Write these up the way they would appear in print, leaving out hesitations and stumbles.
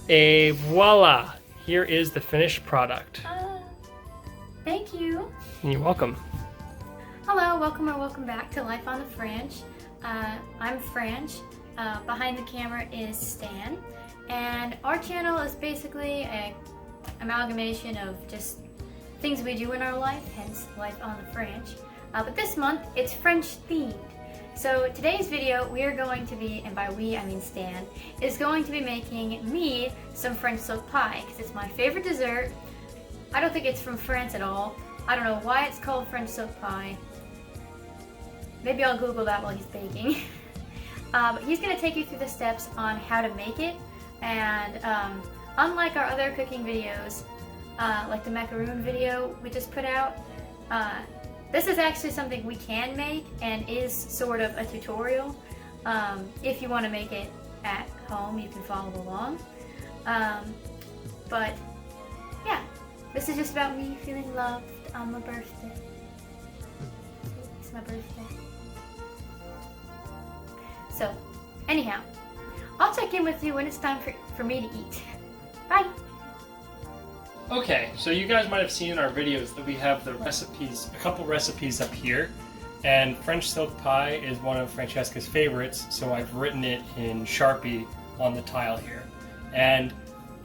Et voila! Here is the finished product. Thank you. You're welcome. Hello, welcome or welcome back to Life on the French. I'm French. Behind the camera is Stan. And our channel is basically an amalgamation of just things we do in our life, hence Life on the French. But this month, it's French themed. So today's video, we are going to be, and by we I mean Stan, is going to be making me some French silk pie, because it's my favorite dessert. I don't think it's from France at all. I don't know why it's called French silk pie. Maybe I'll Google that while he's baking. But he's going to take you through the steps on how to make it, and unlike our other cooking videos, like the macaroon video we just put out, this is actually something we can make and is sort of a tutorial. If you want to make it at home, you can follow along. But yeah, this is just about me feeling loved on my birthday. It's my birthday. So, anyhow, I'll check in with you when it's time for me to eat. Bye! Okay, so you guys might have seen in our videos that we have the recipes, a couple recipes up here, and French silk pie is one of Francesca's favorites, so I've written it in Sharpie on the tile here. And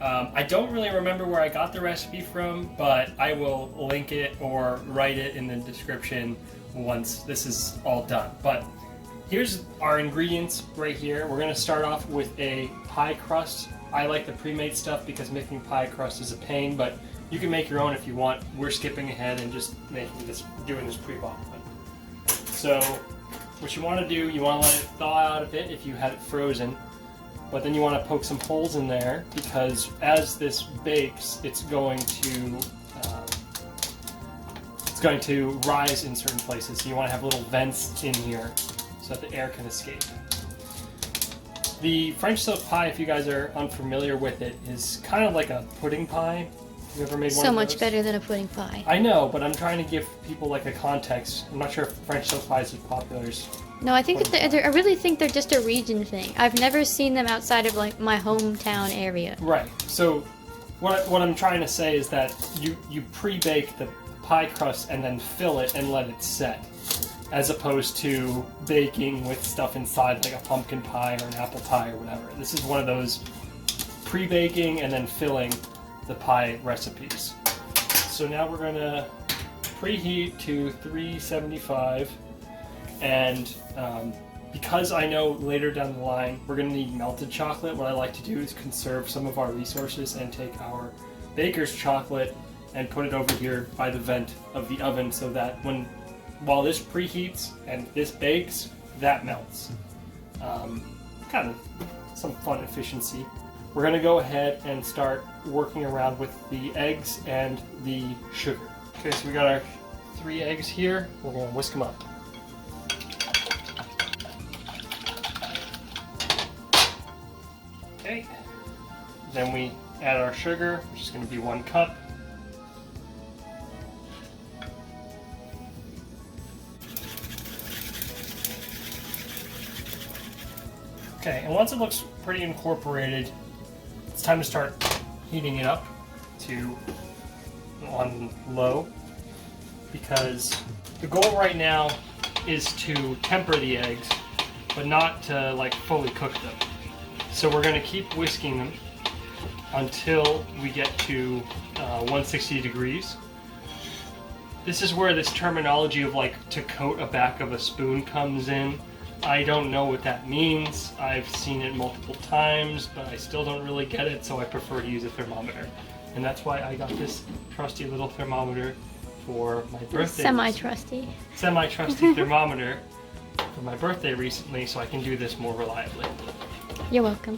I don't really remember where I got the recipe from, but I will link it or write it in the description once this is all done. But here's our ingredients right here. We're going to start off with a pie crust. I like the pre-made stuff because making pie crust is a pain, but you can make your own if you want. We're skipping ahead and just doing this pre-bought one. So what you want to do, you want to let it thaw out a bit if you had it frozen, but then you want to poke some holes in there because as this bakes, it's going to rise in certain places. So you want to have little vents in here so that the air can escape. The French silk pie, if you guys are unfamiliar with it, is kind of like a pudding pie. You ever made one of those? So much better than a pudding pie. I know, but I'm trying to give people like a context. I'm not sure if French silk pie is as popular as... No, I think I really think they're just a region thing. I've never seen them outside of like my hometown area. Right. So what I'm trying to say is that you pre-bake the pie crust and then fill it and let it set, as opposed to baking with stuff inside like a pumpkin pie or an apple pie or whatever. This is one of those pre-baking and then filling the pie recipes. So now we're gonna preheat to 375, and because I know later down the line we're gonna need melted chocolate, what I like to do is conserve some of our resources and take our baker's chocolate and put it over here by the vent of the oven so that while this preheats and this bakes, that melts. Kind of some fun efficiency. We're going to go ahead and start working around with the eggs and the sugar. Okay, so we got our 3 eggs here. We're going to whisk them up. Okay, then we add our sugar, which is going to be 1 cup. Okay, and once it looks pretty incorporated, it's time to start heating it up on low, because the goal right now is to temper the eggs, but not to like fully cook them. So we're going to keep whisking them until we get to 160 degrees. This is where this terminology of like to coat a back of a spoon comes in. I don't know what that means. I've seen it multiple times, but I still don't really get it, so I prefer to use a thermometer. And that's why I got this trusty little thermometer for my birthday. Semi-trusty. Semi-trusty thermometer for my birthday recently, so I can do this more reliably. You're welcome.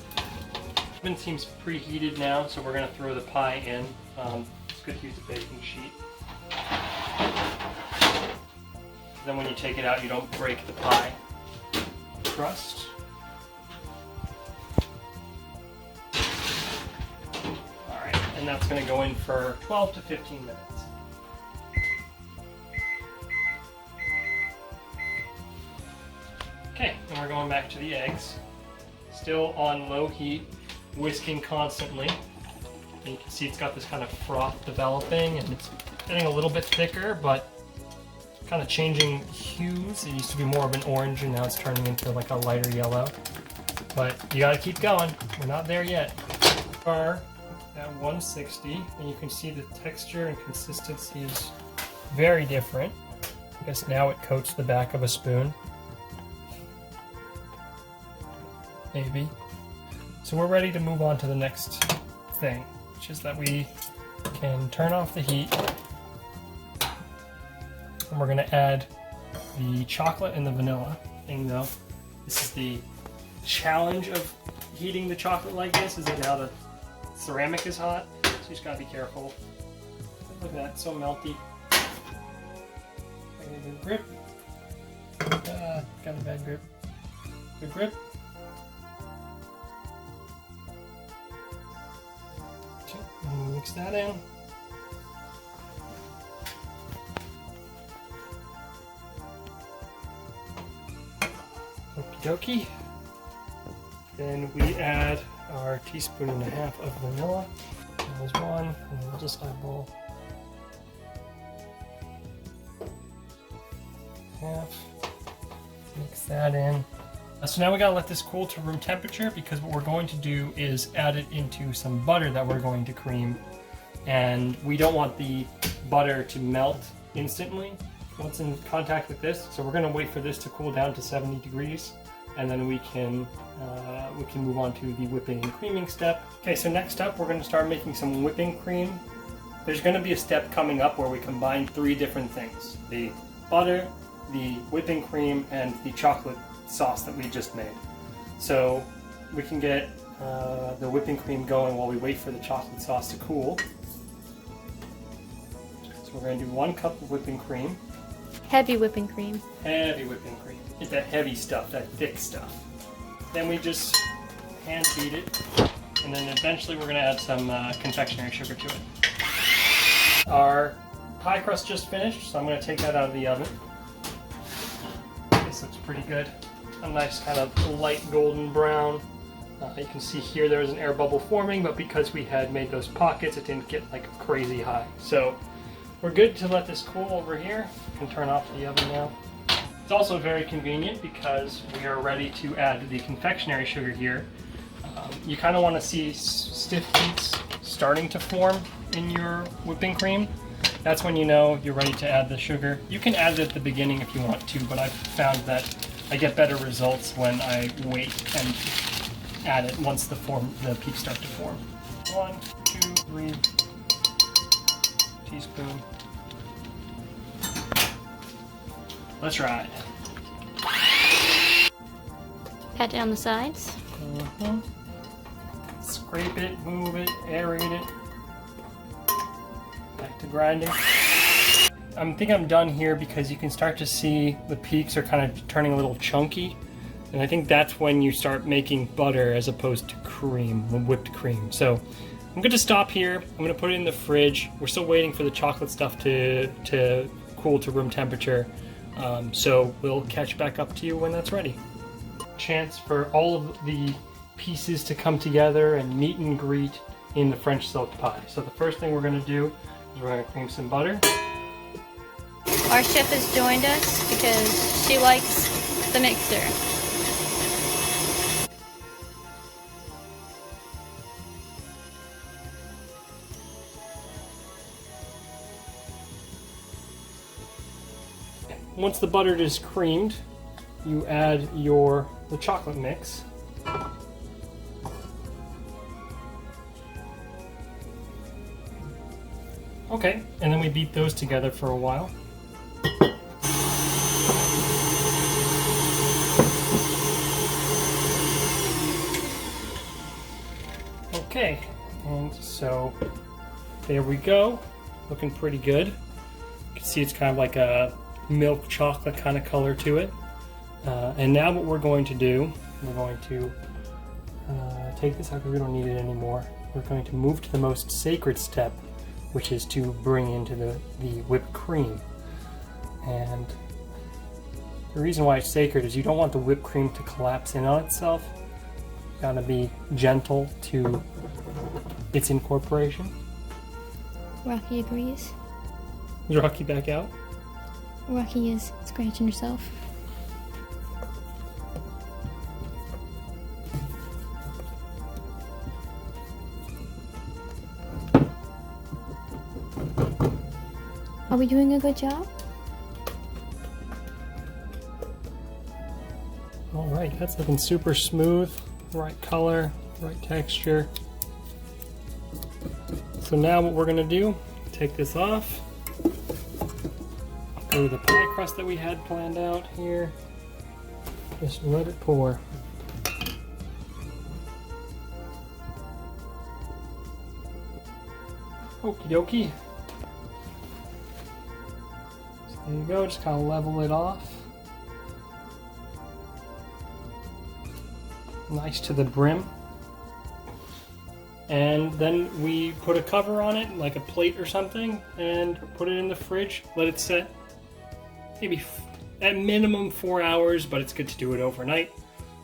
Oven seems preheated now, so we're going to throw the pie in. It's good to use a baking sheet. Then when you take it out, you don't break the pie crust. Alright, and that's going to go in for 12 to 15 minutes. Okay, and we're going back to the eggs. Still on low heat. whisking constantly. And you can see it's got this kind of froth developing, and it's getting a little bit thicker, but kind of changing hues. It used to be more of an orange, and now it's turning into like a lighter yellow. But you gotta keep going. We're not there yet. We're at 160, and you can see the texture and consistency is very different. I guess now it coats the back of a spoon. Maybe. So we're ready to move on to the next thing, which is that we can turn off the heat. And we're gonna add the chocolate and the vanilla thing though. This is the challenge of heating the chocolate like this, is that now the ceramic is hot, so you just gotta be careful. Look at that, so melty. I get a good grip. Got a bad grip. Good grip. Okay, mix that in. Okie dokie. Then we add our teaspoon and a half of vanilla. There's one, and we'll just eyeball half. Mix that in. So now we gotta let this cool to room temperature, because what we're going to do is add it into some butter that we're going to cream. And we don't want the butter to melt instantly once in contact with this. So we're gonna wait for this to cool down to 70 degrees. And then we can move on to the whipping and creaming step. Okay, so next up we're going to start making some whipping cream. There's going to be a step coming up where we combine 3 different things: the butter, the whipping cream, and the chocolate sauce that we just made. So we can get the whipping cream going while we wait for the chocolate sauce to cool. So we're going to do 1 cup of whipping cream. Heavy whipping cream. Heavy whipping cream. Get that heavy stuff, that thick stuff. Then we just hand beat it, and then eventually we're going to add some confectionery sugar to it. Our pie crust just finished, so I'm going to take that out of the oven. This looks pretty good. A nice kind of light golden brown. You can see here there was an air bubble forming, but because we had made those pockets, it didn't get like crazy high. So we're good to let this cool over here. We can turn off the oven now. It's also very convenient because we are ready to add the confectionery sugar here. You kind of want to see stiff peaks starting to form in your whipping cream. That's when you know you're ready to add the sugar. You can add it at the beginning if you want to, but I've found that I get better results when I wait and add it once the peaks start to form. 1, 2, 3 teaspoon. Let's ride. Pat down the sides. Scrape it, move it, aerate it. Back to grinding. I think I'm done here because you can start to see the peaks are kind of turning a little chunky. And I think that's when you start making butter as opposed to cream, whipped cream. So I'm going to stop here. I'm going to put it in the fridge. We're still waiting for the chocolate stuff to cool to room temperature. So we'll catch back up to you when that's ready. Chance for all of the pieces to come together and meet and greet in the French silk pie. So the first thing we're going to do is we're going to cream some butter. Our chef has joined us because she likes the mixer. Once the butter is creamed, you add the chocolate mix. Okay, and then we beat those together for a while. Okay, and so there we go. Looking pretty good. You can see it's kind of like a milk chocolate kind of color to it. And now what we're going to do, we're going to take this out because we don't need it anymore. We're going to move to the most sacred step, which is to bring into the whipped cream. And the reason why it's sacred is you don't want the whipped cream to collapse in on itself. Gotta be gentle to its incorporation. Rocky agrees. Is Rocky back out? Rocky is scratching herself. Are we doing a good job? All right, that's looking super smooth. Right color, right texture. So now what we're gonna do, take this off. Go to the pie crust that we had planned out here. Just let it pour. Okie dokie. So there you go, just kind of level it off. Nice to the brim. And then we put a cover on it, like a plate or something, and put it in the fridge, let it set. Maybe at minimum 4 hours, but it's good to do it overnight.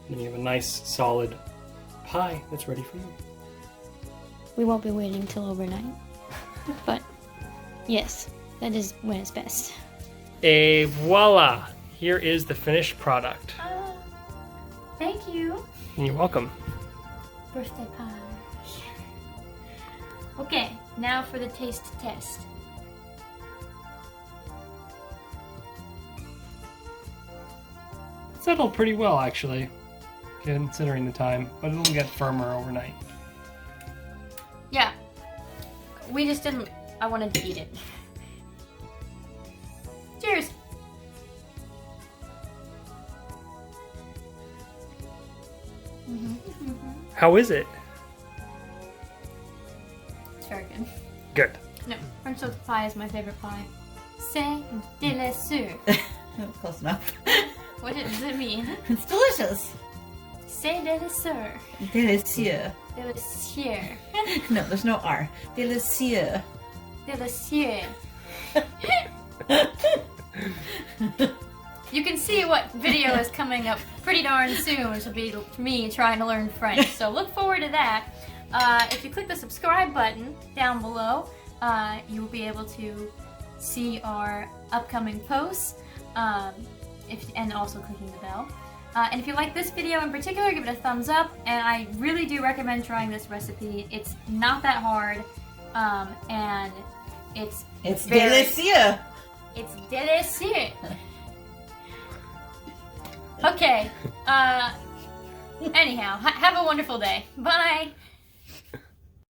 And then you have a nice solid pie that's ready for you. We won't be waiting till overnight. But yes, that is when it's best. Et voila! Here is the finished product. Thank you. You're welcome. Birthday pie. Okay, now for the taste test. It settled pretty well, actually, considering the time, but it'll get firmer overnight. Yeah. We just didn't. I wanted to eat it. Cheers! How is it? It's very good. Good. No, French toast pie is my favorite pie. C'est délicieux. Close enough. What does it mean? It's delicious. C'est délicieux. Delicieux. Délicieux. No, there's no R. Delicieux. Délicieux. You can see what video is coming up pretty darn soon, which will be me trying to learn French. So look forward to that. If you click the subscribe button down below, you will be able to see our upcoming posts, and also clicking the bell. And if you like this video in particular, give it a thumbs up. And I really do recommend trying this recipe. It's not that hard, and it's delicieux. It's delicieux. Okay. Anyhow, have a wonderful day. Bye.